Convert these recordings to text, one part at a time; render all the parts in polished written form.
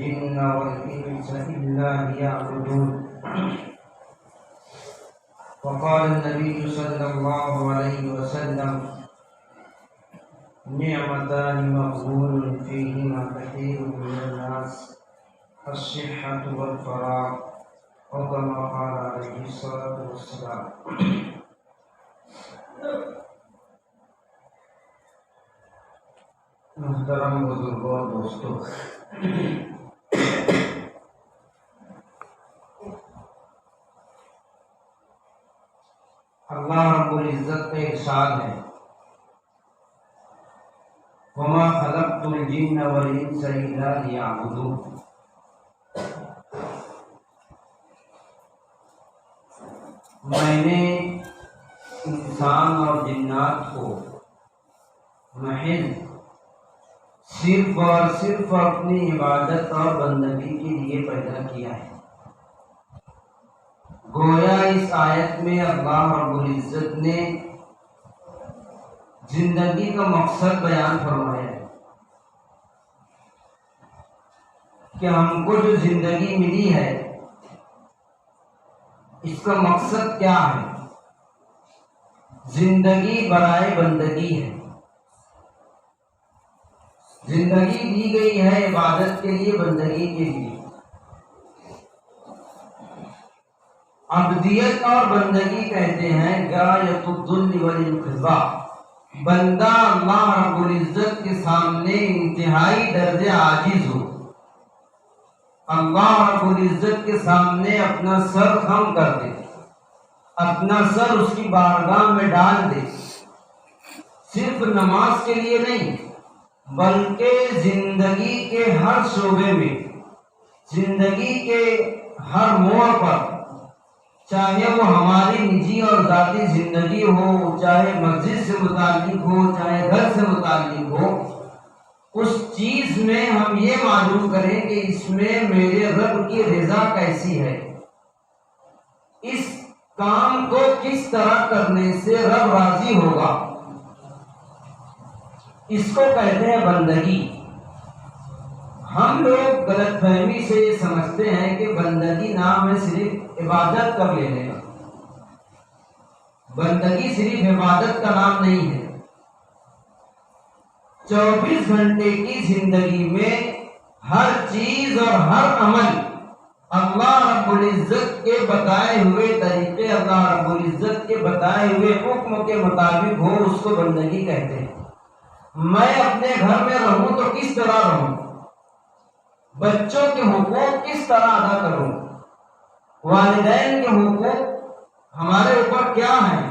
الجن والإنس إلا ليعبدون. وقال النبي صلى الله عليه وسلم: نعمتان مغبون فيهما كثير من الناس، الصحة والفراغ، أو كما قال عليه الصلاة والسلام. محترم بزرگوں اور دوستوں، اللہ رب العزت کا ارشاد ہے: وَمَا خَلَقْتُ الْجِنَّ وَالْإِنسَ إِلَّا لِيَعْبُدُونِ. میں نے انسان اور جنات کو محض صرف اور صرف اپنی عبادت اور بندگی کے لیے پیدا کیا ہے. گویا اس آیت میں اللہ رب العزت نے زندگی کا مقصد بیان فرمایا ہے کہ ہم کو جو زندگی ملی ہے اس کا مقصد کیا ہے. زندگی برائے بندگی ہے. زندگی دی گئی ہے عبادت کے لیے، بندگی کے لیے. عبدیت اور بندگی کہتے ہیں غایۃ الذل والانقضاء. بندہ اللہ رب العزت کے سامنے انتہائی درجے عاجز ہو، اللہ رب العزت کے سامنے اپنا سر خم کر دے، اپنا سر اس کی بارگاہ میں ڈال دے. صرف نماز کے لیے نہیں بلکہ زندگی کے ہر شعبے میں، زندگی کے ہر موڑ پر، چاہے وہ ہماری نجی اور ذاتی زندگی ہو، چاہے مسجد سے متعلق ہو، چاہے گھر سے متعلق ہو، اس چیز میں ہم یہ معلوم کریں کہ اس میں میرے رب کی رضا کیسی ہے، اس کام کو کس طرح کرنے سے رب راضی ہوگا. اس کو کہتے ہیں بندگی. ہم لوگ غلط فہمی سے یہ سمجھتے ہیں کہ بندگی نام ہے صرف عبادت کر لینے کا. بندگی صرف عبادت کا نام نہیں ہے. 24 گھنٹے کی زندگی میں ہر چیز اور ہر عمل اللہ رب العزت کے بتائے ہوئے طریقے، اللہ رب العزت کے بتائے ہوئے حکم کے مطابق ہو، اس کو بندگی کہتے ہیں. میں اپنے گھر میں رہوں تو کس طرح رہوں، بچوں کے حقوق کس طرح ادا کروں، والدین کے حقوق ہمارے اوپر کیا ہیں،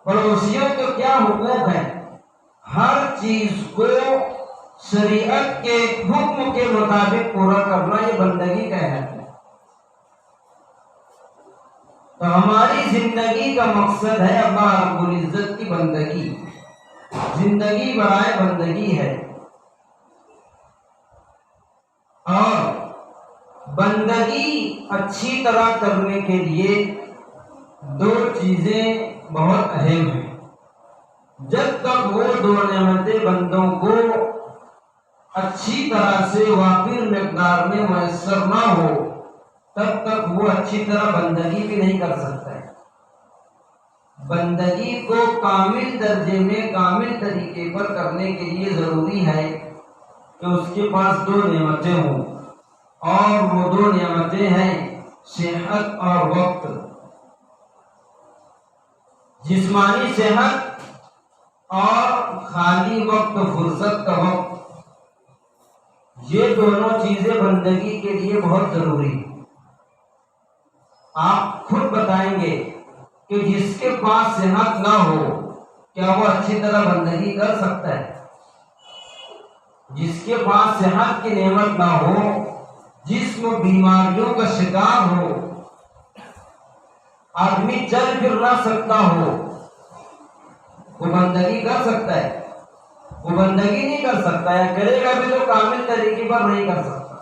پڑوسیوں کے کیا حقوق ہیں، ہر چیز کو شریعت کے حکم کے مطابق پورا کرنا، یہ بندگی کہلاتا ہے. تو ہماری زندگی کا مقصد ہے اللہ رب العزت کی بندگی. زندگی برائے بندگی ہے. اور بندگی اچھی طرح کرنے کے لیے 2 چیزیں بہت اہم ہیں. جب تک وہ 2 نعمتیں بندوں کو اچھی طرح سے وافر مقدار میں میسر نہ ہو، تب تک وہ اچھی طرح بندگی بھی نہیں کر سکتا ہے. بندگی کو کامل درجے میں، کامل طریقے پر کرنے کے لیے ضروری ہے کہ اس کے پاس 2 نعمتیں ہوں، اور وہ 2 نعمتیں ہیں صحت اور وقت. جسمانی صحت اور خالی وقت، فرصت کا وقت، یہ دونوں چیزیں بندگی کے لیے بہت ضروری ہیں. آپ خود بتائیں گے کہ جس کے پاس صحت نہ ہو کیا وہ اچھی طرح بندگی کر سکتا ہے؟ جس کے پاس صحت کی نعمت نہ ہو، جسم بیماریوں کا شکار ہو، آدمی چل پھر نہ سکتا ہو، وہ بندگی کر سکتا ہے؟ وہ بندگی نہیں کر سکتا ہے. کرے گا بھی تو کامل طریقے پر نہیں کر سکتا.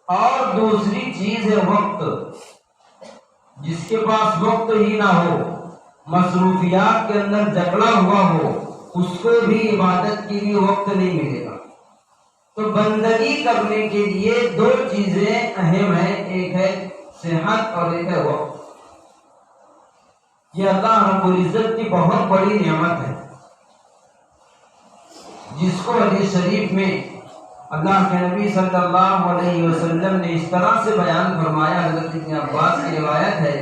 اور دوسری چیز ہے وقت. جس کے پاس وقت ہی نہ ہو، مصروفیات کے اندر جکڑا ہوا ہو، اس کو بھی عبادت کے لیے وقت نہیں ملے گا. تو بندگی کرنے کے لیے دو چیزیں اہم ہیں، ایک ہے صحت اور ایک ہے وقت۔ یہ اللہ رب العزت کی بہت بڑی نعمت ہے، جس کو حدیث شریف میں اللہ کے نبی صلی اللہ علیہ وسلم نے اس طرح سے بیان فرمایا۔ حضرت ابن عباس کی روایت ہے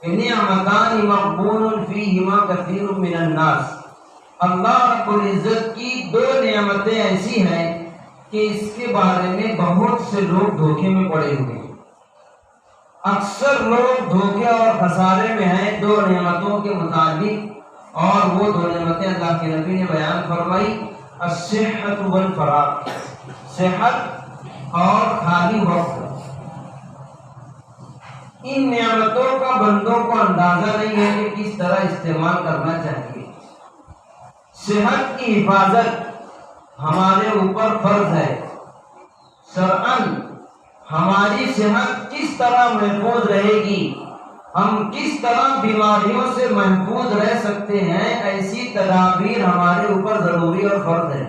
کہ نعمتان مغبون فیہما کثیر من الناس، اللہ رب العزت کی دو نعمتیں ایسی ہیں کہ اس کے بارے میں بہت سے لوگ دھوکے میں پڑے ہوئے ہیں۔ اکثر لوگ دھوکے اور خسارے میں ہیں دو نعمتوں کے متعلق، اور وہ دو نعمتیں اللہ کے نبی نے بیان فرمائی، الصحت والفراغ، صحت اور خالی وقت۔ ان نعمتوں کا بندوں کو اندازہ نہیں ہے کہ کس طرح استعمال کرنا چاہیے۔ صحت کی حفاظت ہمارے اوپر فرض ہے، شرعاً ہماری صحت کس طرح محفوظ رہے گی، ہم کس طرح بیماریوں سے محفوظ رہ سکتے ہیں، ایسی تدابیر ہمارے اوپر ضروری اور فرض ہے۔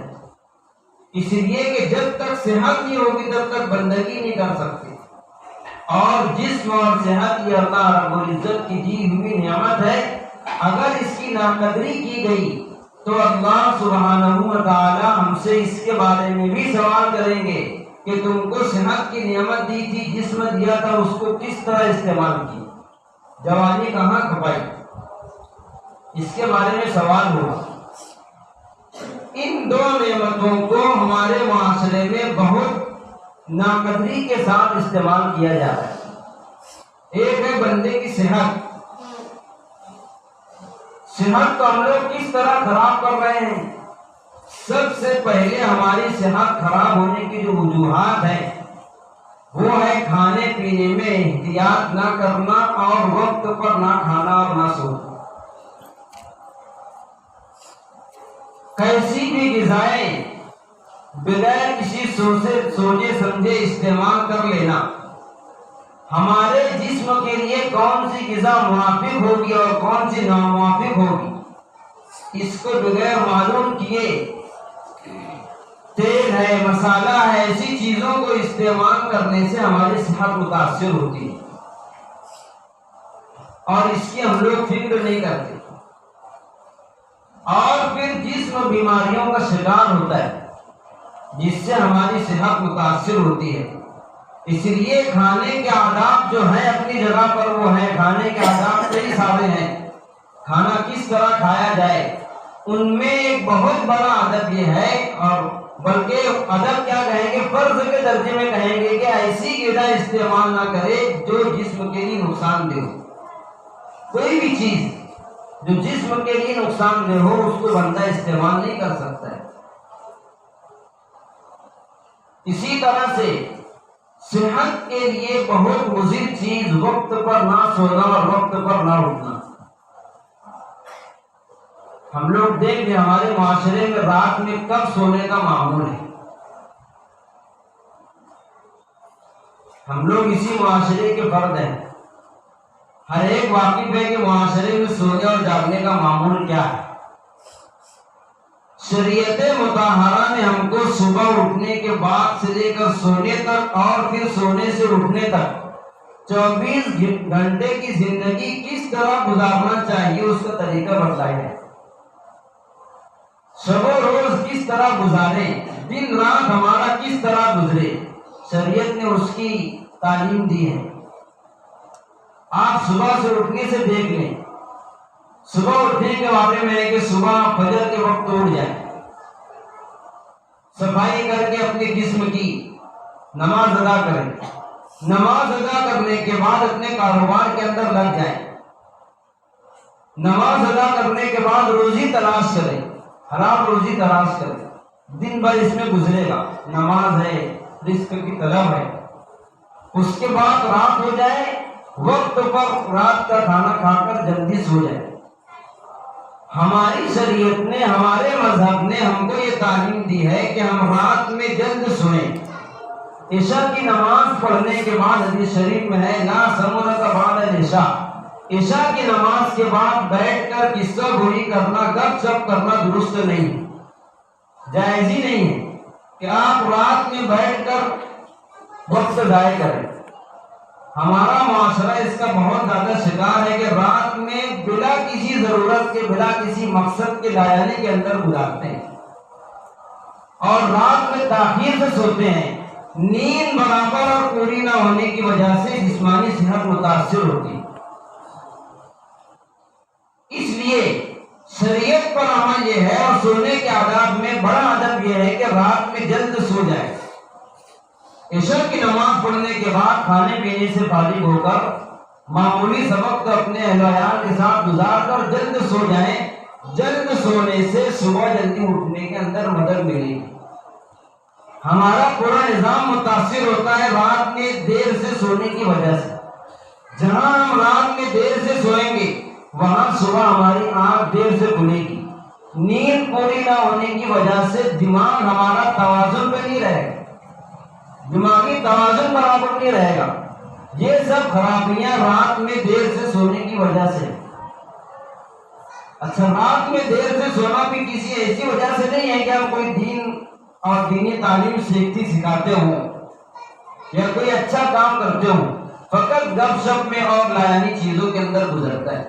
اس لیے کہ جب تک صحت نہیں ہوگی تب تک بندگی نہیں کر سکتے، اور جسم اور صحت یہ اللہ رب العزت کی دی ہوئی نعمت ہے۔ اگر اس کی ناقدری کی گئی تو اللہ سبحانہ و تعالی ہم سے اس کے بارے میں بھی سوال کریں گے کہ تم کو صحت کی نعمت دی تھی، جسم دیا تھا، اس کو کس طرح استعمال کی، جوانی کہاں کھپائی، اس کے بارے میں سوال ہوگا۔ ان دو نعمتوں کو ہمارے معاشرے میں بہت ناقدری کے ساتھ استعمال کیا جاتا ہے۔ ایک ہے بندے کی صحت۔ صحت کو ہم لوگ کس طرح خراب کر رہے ہیں؟ سب سے پہلے ہماری صحت خراب ہونے کی جو وجوہات ہیں وہ ہے کھانے پینے میں احتیاط نہ کرنا اور وقت پر نہ کھانا اور نہ سونا۔ کیسی بھی غذائیں بغیر کسی سوچے سمجھے استعمال کر لینا، ہمارے جسم کے لیے کون سی غذا موافق ہوگی اور کون سی ناموافق ہوگی، اس کو بغیر معلوم کیے تیل ہے، مسالہ ہے، ایسی چیزوں کو استعمال کرنے سے ہماری صحت متاثر ہوتی ہے، اور اس کی ہم لوگ فکر نہیں کرتے، اور پھر جسم بیماریوں کا شکار ہوتا ہے جس سے ہماری صحت متاثر ہوتی ہے۔ اس لیے کھانے کے آداب جو ہیں اپنی جگہ پر وہ ہیں، کھانے کے آداب کئی سارے ہیں، کھانا کس طرح کھایا جائے، ان میں ایک بہت بڑا ادب یہ ہے، اور بلکہ ادب کیا کہیں گے، فرض کے درجے میں کہیں گے کہ ایسی غذا استعمال نہ کرے جو جسم کے لیے نقصان دہ ہو۔ کوئی بھی چیز جو جسم کے لیے نقصان دہ ہو اس کو بندہ استعمال نہیں کر سکتا ہے۔ اسی طرح سے صحت کے لیے بہت مضر چیز وقت پر نہ سونا اور وقت پر نہ اٹھنا۔ ہم لوگ دیکھ لیں ہمارے معاشرے میں رات میں کب سونے کا معمول ہے۔ ہم لوگ اسی معاشرے کے فرد ہیں، ہر ایک واقف ہے کہ معاشرے میں سونے اور جاگنے کا معمول کیا ہے۔ شریعت مطہرہ نے ہم کو صبح اٹھنے کے بعد سے لے کر سونے تک اور پھر سونے سے اٹھنے تک 24 گھنٹے کی زندگی کس طرح گزارنا چاہیے اس کا طریقہ بتایا ہے۔ شب و روز کس طرح گزاریں، دن رات ہمارا کس طرح گزرے، شریعت نے اس کی تعلیم دی ہے۔ آپ صبح سے اٹھنے سے دیکھ لیں، صبح اٹھنے کے بارے میں ہے کہ صبح فجر کے وقت اٹھ جائیں، صفائی کر کے اپنے جسم کی نماز ادا کریں، نماز ادا کرنے کے بعد اپنے کاروبار کے اندر لگ جائیں، نماز ادا کرنے کے بعد روزی تلاش کریں، حلال روزی تلاش کریں، دن بھر اس میں گزرے گا، نماز ہے، رزق کی طلب ہے۔ اس کے بعد رات ہو جائے، وقت پر رات کا کھانا کھا کر جلدی سو جائے۔ ہماری شریعت نے، ہمارے مذہب نے ہم کو یہ تعلیم دی ہے کہ ہم رات میں جلد سوئیں۔ عشاء کی نماز پڑھنے کے بعد حدیث شریف میں ہے لا سمرۃ بعد العشاء، عشاء کی نماز کے بعد بیٹھ کر قصہ گوئی کرنا، گپ شپ کرنا درست نہیں، جائز ہی نہیں ہے، کہ آپ رات میں بیٹھ کر وقت ضائع کریں. ہمارا معاشرہ اس کا بہت زیادہ شکار ہے کہ رات میں بلا کسی ضرورت کے، بلا کسی مقصد کے لانے کے اندر گزارتے ہیں اور رات میں تاخیر سے سوتے ہیں. نیند برابر اور پوری نہ ہونے کی وجہ سے جسمانی صحت متاثر ہوتی. اس لیے شریعت پر عمل یہ ہے اور سونے کے آداب میں بڑا ادب یہ ہے کہ رات میں جلد سو جائے. عشاء کی نماز پڑھنے کے بعد کھانے پینے سے فارغ ہو کر معمولی سبق تو اپنے اہل و عیال کے ساتھ گزار کر جلد سو جائیں. جلد سونے سے صبح جلدی اٹھنے کے اندر مدد ملے گی. ہمارا پورا نظام متاثر ہوتا ہے رات میں دیر سے سونے کی وجہ سے. جہاں ہم رات میں دیر سے سوئیں گے وہاں صبح ہماری آنکھ دیر سے کھلے گی. نیند پوری نہ ہونے کی وجہ سے دماغ ہمارا توازن پہ نہیں رہے گا، دماغی توازن برابر نہیں رہے گا. یہ سب خرابیاں رات میں دیر سے سونے کی وجہ سے. اچھا، رات میں دیر سے سونا بھی کسی ایسی وجہ سے نہیں ہے کہ ہم کوئی دین اور دینی تعلیم سکھاتے ہوں یا کوئی اچھا کام کرتے ہوں. فقط گپ شپ میں اور لایانی چیزوں کے اندر گزرتا ہے.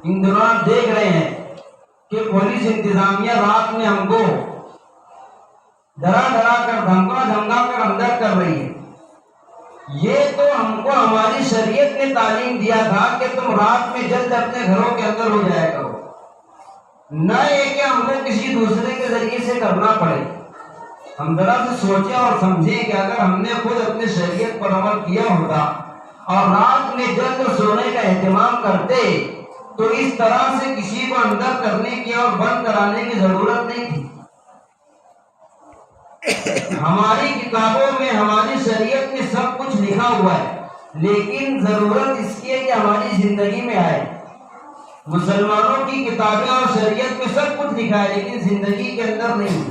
ان دنوں آپ دیکھ رہے ہیں کہ پولیس انتظامیہ رات میں ہم کو ڈرا کر دھمکا کر اندر کر رہی ہے. یہ تو ہم کو ہماری شریعت نے تعلیم دیا تھا کہ تم رات میں جلد اپنے گھروں کے اندر ہو جایا کرو، نہ یہ کہ ہم کو کسی دوسرے کے ذریعے سے کرنا پڑے. ہم ذرا سے سوچیں اور سمجھیں کہ اگر ہم نے خود اپنے شریعت پر عمل کیا ہوتا اور رات میں جلد سونے کا اہتمام کرتے تو اس طرح سے کسی کو اندر کرنے کی اور بند کرانے کی ضرورت نہیں تھی. ہماری کتابوں میں ہماری شریعت میں سب کچھ لکھا ہوا ہے، لیکن ضرورت اس کی ہے کہ ہماری زندگی میں آئے. مسلمانوں کی کتابیں اور شریعت میں سب کچھ لکھا ہے لیکن زندگی کے اندر نہیں.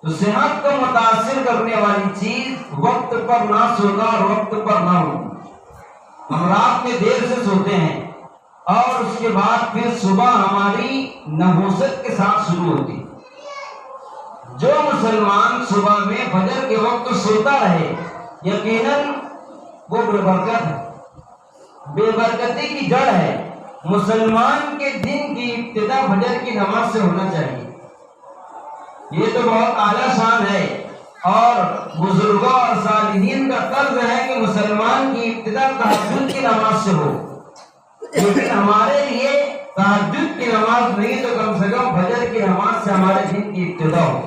تو صحت کو متاثر کرنے والی چیز وقت پر نہ سونا اور وقت پر نہ ہونا. ہم رات میں دیر سے سوتے ہیں اور اس کے بعد پھر صبح ہماری نحوست کے ساتھ شروع ہوتی. جو مسلمان صبح میں فجر کے وقت سوتا رہے یقیناً وہ بے برکت ہے، بے برکتی کی جڑ ہے. مسلمان کے دن کی ابتدا فجر کی نماز سے ہونا چاہیے. یہ تو بہت اعلیٰ شان ہے اور بزرگوں اور صالحین کا طرز ہے کہ مسلمان کی ابتدا تہجد کی نماز سے ہو. لیکن ہمارے لیے تہجد کی نماز نہیں تو کم سے کم فجر کی نماز سے ہمارے دن کی ابتدا ہو.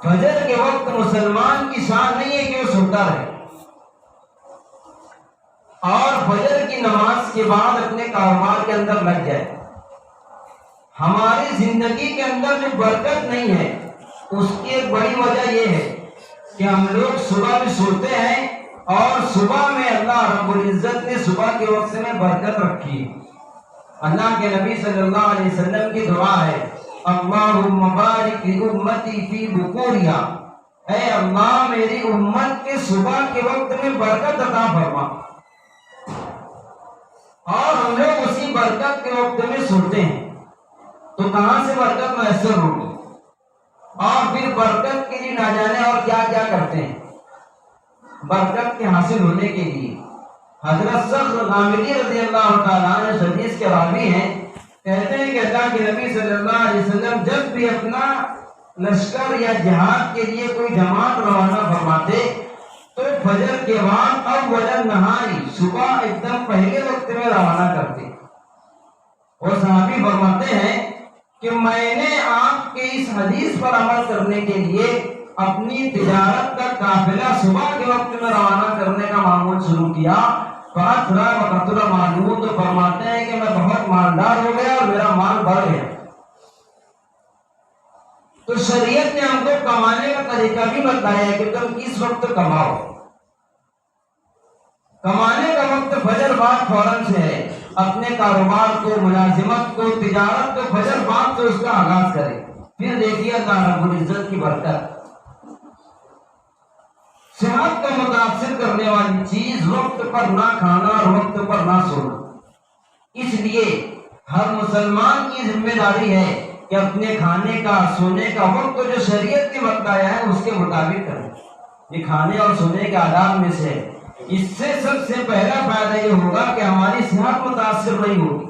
فجر کے وقت مسلمان کی شان نہیں ہے کہ وہ سوتا رہے اور فجر کی نماز کے بعد اپنے کاروبار کے اندر لگ جائے. ہماری زندگی کے اندر جو برکت نہیں ہے اس کی ایک بڑی وجہ یہ ہے کہ ہم لوگ صبح میں سوتے ہیں اور صبح میں اللہ رب العزت نے صبح کے وقت میں برکت رکھی. اللہ کے نبی صلی اللہ علیہ وسلم کی دعا ہے، اللہم بارک لامتی فی بکورہا، اے اللہ میری امت کے صبح کے وقت میں برکت عطا فرما. اور ہم لوگ اسی برکت کے وقت میں سوتے ہیں تو کہاں سے برکت میسر ہوگی؟ اور پھر برکت کے لیے نہ جانے اور کیا کیا کرتے ہیں برکت کے حاصل ہونے کے لیے. حضرت صخر غامدی رضی اللہ تعالیٰ عنہ حدیث کے راوی ہیں، کہتے ہیں کہ اللہ کے نبی صلی اللہ علیہ وسلم جب بھی اپنا لشکر یا جہاد کے لیے کوئی جماعت روانہ فرماتے تو فجر کے بعد اول النہاری، صبح ایک دم پہلے وقت میں روانہ کرتے. اور صحابی فرماتے ہیں کہ میں نے آپ کے اس حدیث پر عمل کرنے کے لیے اپنی تجارت کا قافلہ صبح کے وقت میں روانہ کرنے کا معمول شروع کیا. معلوم تو فرماتے ہیں کہ میں بہت مالدار ہو گیا اور میرا مال بڑھ گیا. تو شریعت نے ہم کو کمانے کا طریقہ بھی بتایا ہے کہ تم کس وقت کماؤ. کمانے کا وقت فجر بعد فوراً سے ہے. اپنے کاروبار کو، ملازمت کو، تجارت کو فجر بعد سے اس کا آغاز کرے. پھر دیکھیے اللہ رب العزت کی برکت. صحت کو متاثر کرنے والی چیز وقت پر نہ کھانا اور وقت پر نہ سونا. اس لیے ہر مسلمان کی ذمہ داری ہے کہ اپنے کھانے کا سونے کا وقت جو شریعت نے بتایا ہے اس کے مطابق کریں. یہ کھانے اور سونے کے آداب میں سے ہے. اس سے سب سے پہلا فائدہ یہ ہوگا کہ ہماری صحت متاثر نہیں ہوگی,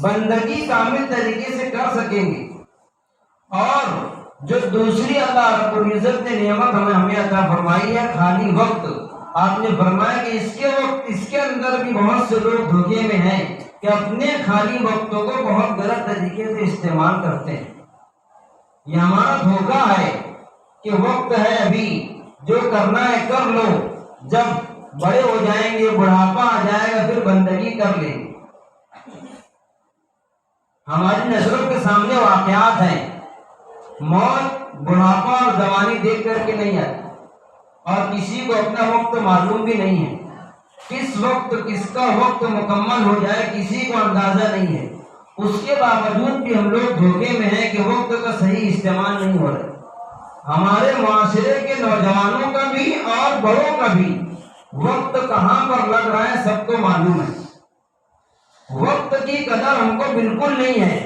بندگی کامل طریقے سے کر سکیں گے. اور جو دوسری اللہ رب العزت نے نعمت ہمیں عطا فرمائی ہے خالی وقت, آپ نے فرمایا کہ اس کے اندر بھی بہت سے لوگ دھوکے میں ہیں کہ اپنے خالی وقتوں کو بہت غلط طریقے سے استعمال کرتے ہیں. یہ ہمارا دھوکہ ہے کہ وقت ہے ابھی, جو کرنا ہے کر لو, جب بڑے ہو جائیں گے بڑھاپا آ جائے گا پھر بندگی کر لیں گے. ہماری نظروں کے سامنے واقعات ہیں, موت بڑھاپا اور جوانی دیکھ کر کے نہیں آتی, اور کسی کو اپنا وقت معلوم بھی نہیں ہے. کس وقت کس کا وقت مکمل ہو جائے کسی کو اندازہ نہیں ہے. اس کے باوجود بھی ہم لوگ دھوکے میں ہیں کہ وقت کا صحیح استعمال نہیں ہو رہا. ہمارے معاشرے کے نوجوانوں کا بھی اور بڑوں کا بھی وقت کہاں پر لگ رہا ہے سب کو معلوم ہے. وقت کی قدر ہم کو بالکل نہیں ہے.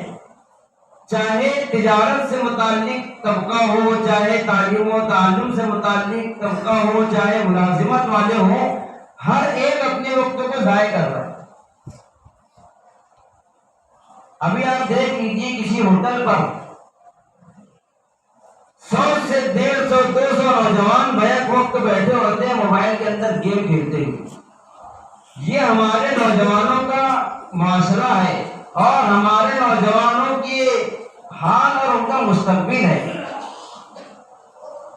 چاہے تجارت سے متعلق طبقہ ہو, چاہے تعلیم و تعلم سے متعلق طبقہ ہو, چاہے ملازمت والے ہوں, ہر ایک اپنے وقت کو ضائع کر رہا ہے. ابھی آپ دیکھ لیجیے کسی ہوٹل پر 100 سے 150 200 نوجوان بیک وقت بیٹھے ہوتے ہیں موبائل کے اندر گیم کھیلتے ہوئے. یہ ہمارے نوجوانوں کا معاشرہ ہے اور ہمارے نوجوانوں کی حال اور ان کا مستقبل ہے.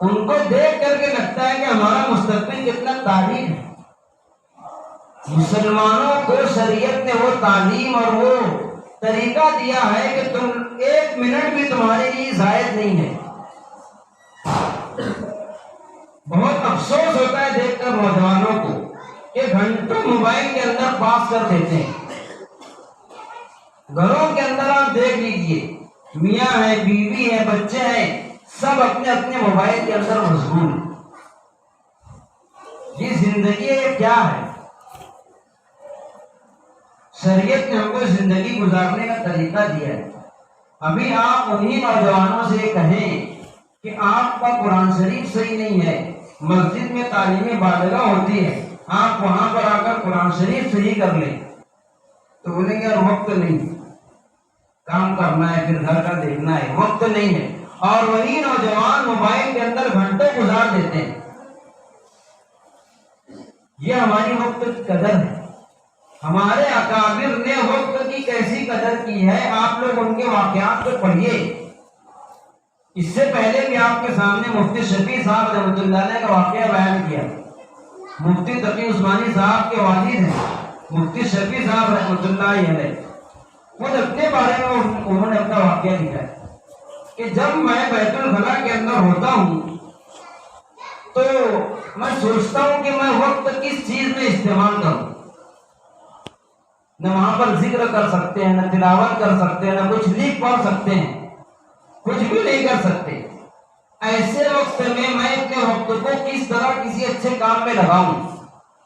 ان کو دیکھ کر کے لگتا ہے کہ ہمارا مستقبل کتنا تاریخ ہے. مسلمانوں کو شریعت نے وہ تعلیم اور وہ طریقہ دیا ہے کہ تم 1 منٹ بھی تمہارے لیے زائد نہیں ہے. بہت افسوس ہوتا ہے دیکھ کر نوجوانوں کو کہ گھنٹوں موبائل کے اندر پاس کر دیتے ہیں. گھروں کے اندر آپ دیکھ لیجئے, میاں ہے, بیوی ہے, بچے ہیں, سب اپنے اپنے موبائل کے اندر مشغول. یہ زندگی ہے کیا ہے؟ شریعت نے ہم کو زندگی گزارنے کا طریقہ دیا ہے. ابھی آپ انہی نوجوانوں سے کہیں کہ آپ کا قرآن شریف صحیح نہیں ہے, مسجد میں تعلیم بالغہ ہوتی ہے, آپ وہاں پر آ کر قرآن شریف صحیح کر لیں, تو بولیں گے یار وقت نہیں, کام کرنا ہے, پھر گھر کا دیکھنا ہے, وقت نہیں ہے. اور وہی نوجوان موبائل کے اندر گھنٹوں گزار دیتے ہیں. یہ ہماری وقت کی قدر ہے. ہمارے اکابر نے وقت کی کیسی قدر کی ہے, آپ لوگ ان کے واقعات کو پڑھیے. اس سے پہلے بھی آپ کے سامنے مفتی شفیع صاحب رحمۃ اللہ علیہ کا واقعہ بیان کیا. مفتی تقی عثمانی صاحب کے والد ہیں مفتی شفیع صاحب رحمۃ اللہ علیہ. خود اپنے بارے میں انہوں نے اپنا واقعہ لکھا ہے کہ جب میں بیت الخلا کے اندر ہوتا ہوں تو میں سوچتا ہوں کہ میں وقت کس چیز میں استعمال کروں. نہ وہاں پر ذکر کر سکتے ہیں, نہ تلاوت کر سکتے ہیں, نہ کچھ لکھ پڑھ سکتے ہیں, کچھ بھی نہیں کر سکتے. ایسے وقت میں اپنے وقت کو کس طرح کسی اچھے کام میں لگاؤں.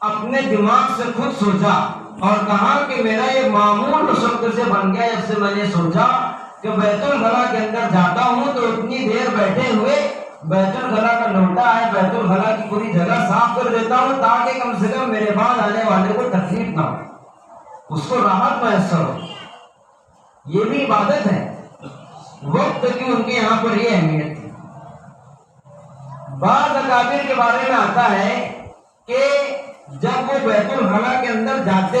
اپنے دماغ سے خود سوچا اور کہا کہ میرا یہ معمول اس وقت سے بن گیا جب سے میں نے سوچا کہ بیت الخلا کے اندر جاتا ہوں تو اتنی دیر بیٹھے ہوئے بیت الخلا کا لوٹا ہے, بیت الخلا کی پوری جگہ صاف کر دیتا ہوں تاکہ کم سے کم میرے بعد آنے والے کو تکلیف نہ ہو, اس کو راحت میسر ہو. یہ بھی عبادت ہے. وقت کی ان کے یہاں پر یہ اہمیت تھی. بعض اکابر کے بارے میں آتا ہے کہ جب وہ بیت الخلا کے اندر جاتے,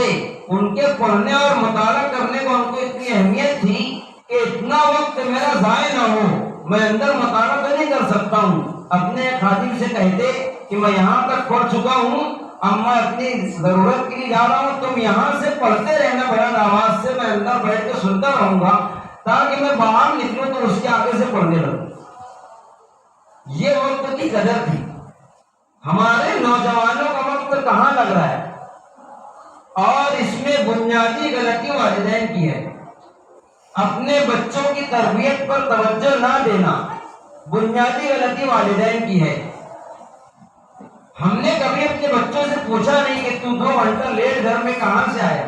ان کے پڑھنے اور مطالعہ کرنے کو ان کو اتنی اہمیت تھی کہ اتنا وقت میرا ضائع نہ ہو, میں اندر مطالعہ تو نہیں کر سکتا ہوں. اپنے خادم سے کہتے کہ میں یہاں تک پڑھ چکا ہوں, اب میں اپنی ضرورت کے لیے جا رہا ہوں, تم یہاں سے پڑھتے رہنا بلند آواز سے, میں اندر بیٹھ کے سنتا رہوں گا تاکہ میں باہر نکلوں تو اس کے آگے سے پڑھنے لگوں. یہ وقت کی قدر تھی. ہمارے نوجوانوں کا وقت کہاں لگ رہا ہے, اور اس میں بنیادی غلطی والدین کی ہے. اپنے بچوں کی تربیت پر توجہ نہ دینا بنیادی غلطی والدین کی ہے. ہم نے کبھی اپنے بچوں سے پوچھا نہیں کہ تو 2 گھنٹہ لیٹ گھر میں کہاں سے آیا.